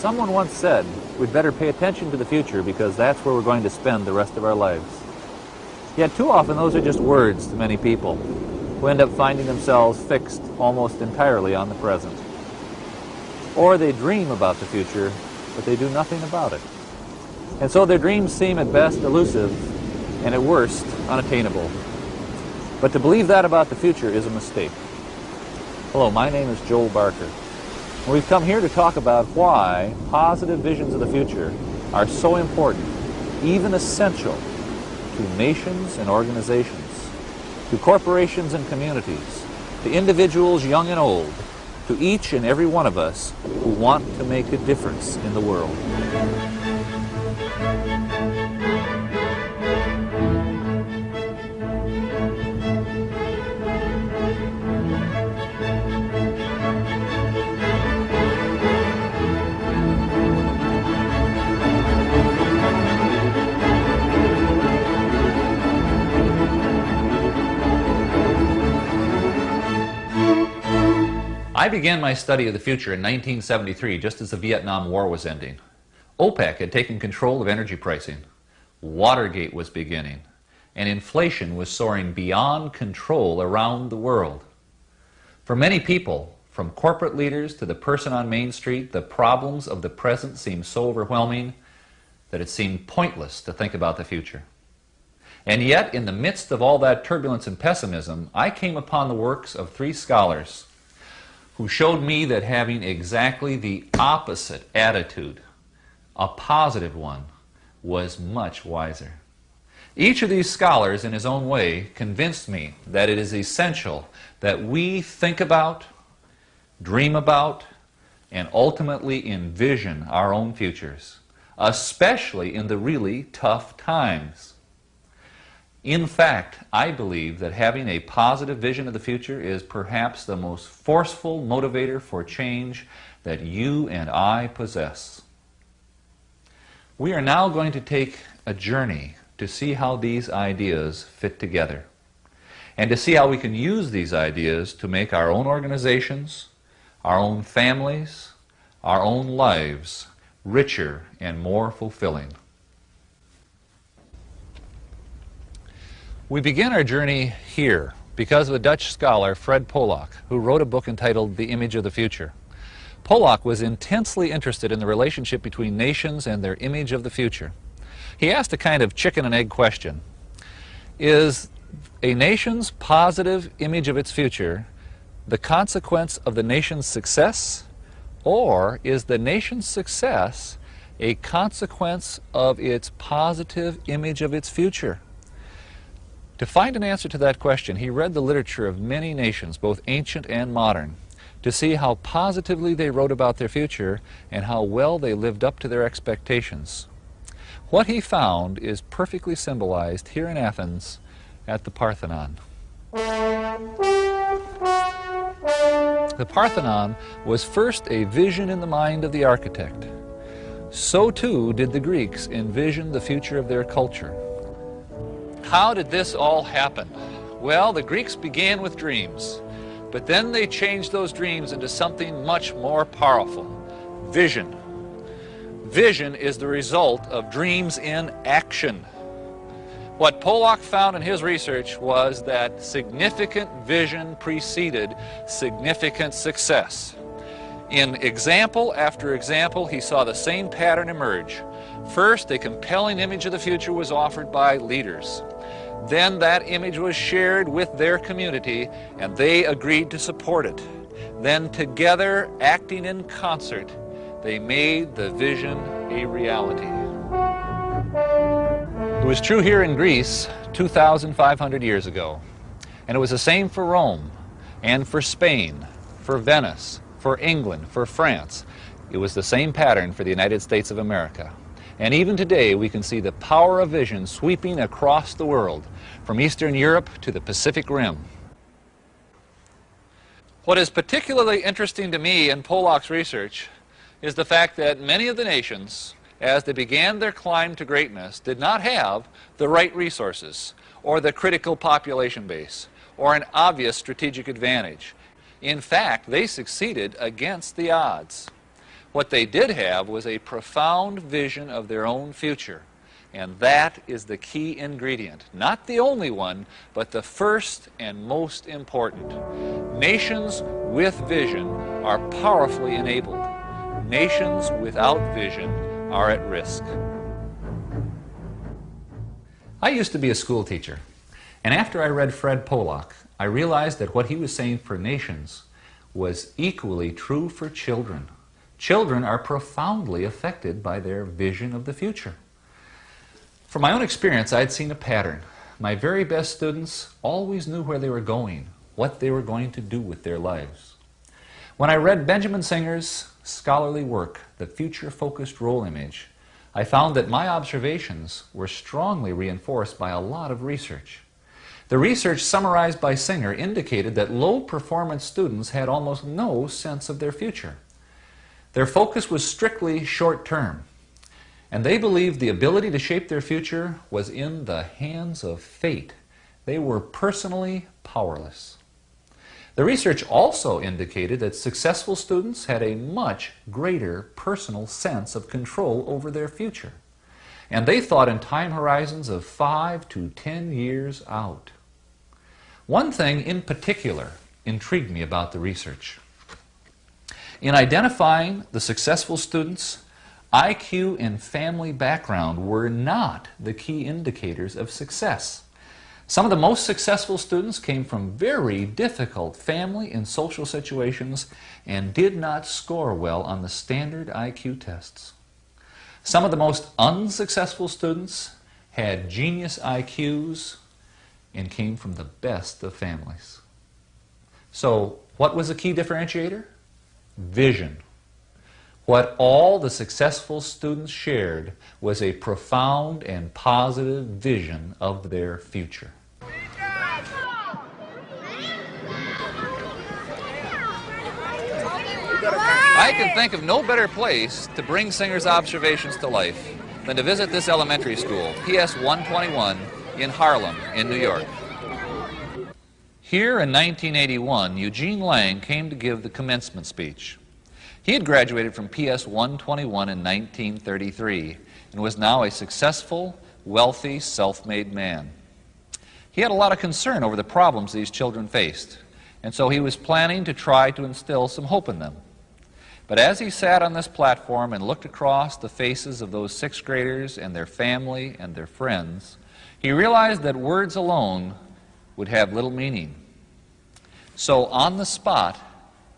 Someone once said, we'd better pay attention to the future because that's where we're going to spend the rest of our lives. Yet too often those are just words to many people, who end up finding themselves fixed almost entirely on the present. Or they dream about the future, but they do nothing about it. And so their dreams seem at best elusive, and at worst unattainable. But to believe that about the future is a mistake. Hello, my name is Joel Barker. And we've come here to talk about why positive visions of the future are so important, even essential, to nations and organizations, to corporations and communities, to individuals young and old, to each and every one of us who want to make a difference in the world. I began my study of the future in 1973, just as the Vietnam War was ending. OPEC had taken control of energy pricing. Watergate was beginning, and inflation was soaring beyond control around the world. For many people, from corporate leaders to the person on Main Street, the problems of the present seemed so overwhelming that it seemed pointless to think about the future. And yet, in the midst of all that turbulence and pessimism, I came upon the works of three scholars who showed me that having exactly the opposite attitude, a positive one, was much wiser. Each of these scholars, in his own way, convinced me that it is essential that we think about, dream about, and ultimately envision our own futures, especially in the really tough times. In fact, I believe that having a positive vision of the future is perhaps the most forceful motivator for change that you and I possess. We are now going to take a journey to see how these ideas fit together, and to see how we can use these ideas to make our own organizations, our own families, our own lives richer and more fulfilling. We begin our journey here because of a Dutch scholar, Fred Polak, who wrote a book entitled The Image of the Future. Polak was intensely interested in the relationship between nations and their image of the future. He asked a kind of chicken and egg question. Is a nation's positive image of its future the consequence of the nation's success, or is the nation's success a consequence of its positive image of its future? To find an answer to that question, he read the literature of many nations, both ancient and modern, to see how positively they wrote about their future and how well they lived up to their expectations. What he found is perfectly symbolized here in Athens at the Parthenon. The Parthenon was first a vision in the mind of the architect. So too did the Greeks envision the future of their culture. How did this all happen? Well, the Greeks began with dreams, but then they changed those dreams into something much more powerful: vision. Vision is the result of dreams in action. What Polak found in his research was that significant vision preceded significant success. In example after example, he saw the same pattern emerge. First, a compelling image of the future was offered by leaders. Then that image was shared with their community, and they agreed to support it. Then together, acting in concert, they made the vision a reality. It was true here in Greece 2,500 years ago. And it was the same for Rome, and for Spain, for Venice, for England, for France. It was the same pattern for the United States of America. And even today, we can see the power of vision sweeping across the world, from Eastern Europe to the Pacific Rim. What is particularly interesting to me in Polak's research is the fact that many of the nations, as they began their climb to greatness, did not have the right resources, or the critical population base, or an obvious strategic advantage. In fact, they succeeded against the odds. What they did have was a profound vision of their own future. And that is the key ingredient. Not the only one, but the first and most important. Nations with vision are powerfully enabled. Nations without vision are at risk. I used to be a school teacher, and after I read Fred Pollock, I realized that what he was saying for nations was equally true for children. Children are profoundly affected by their vision of the future. From my own experience, I'd seen a pattern. My very best students always knew where they were going, what they were going to do with their lives. When I read Benjamin Singer's scholarly work, The Future-Focused Role Image, I found that my observations were strongly reinforced by a lot of research. The research summarized by Singer indicated that low-performance students had almost no sense of their future. Their focus was strictly short-term, and they believed the ability to shape their future was in the hands of fate. They were personally powerless. The research also indicated that successful students had a much greater personal sense of control over their future, and they thought in time horizons of 5 to 10 years out. One thing in particular intrigued me about the research. In identifying the successful students, IQ and family background were not the key indicators of success. Some of the most successful students came from very difficult family and social situations and did not score well on the standard IQ tests. Some of the most unsuccessful students had genius IQs and came from the best of families. So, what was the key differentiator? Vision. What all the successful students shared was a profound and positive vision of their future. I can think of no better place to bring Singer's observations to life than to visit this elementary school, PS 121, in Harlem, in New York. Here in 1981, Eugene Lang came to give the commencement speech. He had graduated from PS 121 in 1933 and was now a successful, wealthy, self-made man. He had a lot of concern over the problems these children faced, and so he was planning to try to instill some hope in them. But as he sat on this platform and looked across the faces of those sixth graders and their family and their friends, he realized that words alone would have little meaning. So on the spot,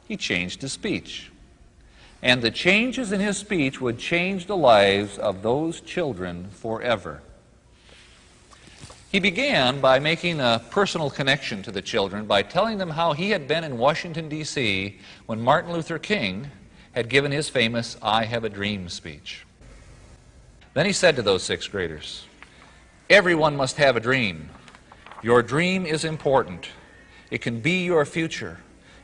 he changed his speech. And the changes in his speech would change the lives of those children forever. He began by making a personal connection to the children by telling them how he had been in Washington, D.C. when Martin Luther King had given his famous "I Have a Dream" speech. Then he said to those sixth graders, "Everyone must have a dream. Your dream is important. It can be your future,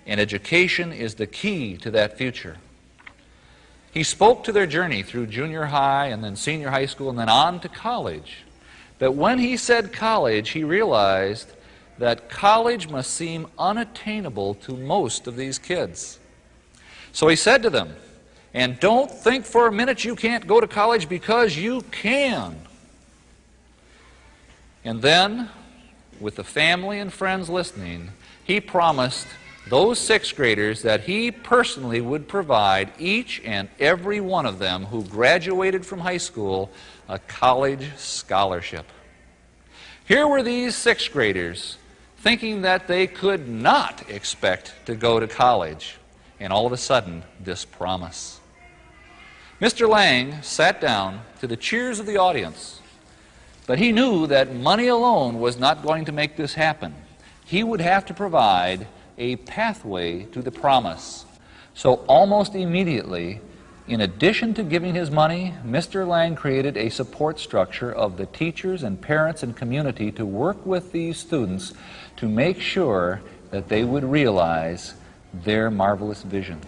and education is the key to that future." He spoke to their journey through junior high and then senior high school and then on to college. But when he said college, he realized that college must seem unattainable to most of these kids. So he said to them, "And don't think for a minute you can't go to college, because you can." And then, with the family and friends listening, he promised those sixth graders that he personally would provide each and every one of them who graduated from high school a college scholarship. Here were these sixth graders thinking that they could not expect to go to college, and all of a sudden, this promise. Mr. Lang sat down to the cheers of the audience, but he knew that money alone was not going to make this happen. He would have to provide a pathway to the promise. So almost immediately, in addition to giving his money, Mr. Lang created a support structure of the teachers and parents and community to work with these students to make sure that they would realize their marvelous vision.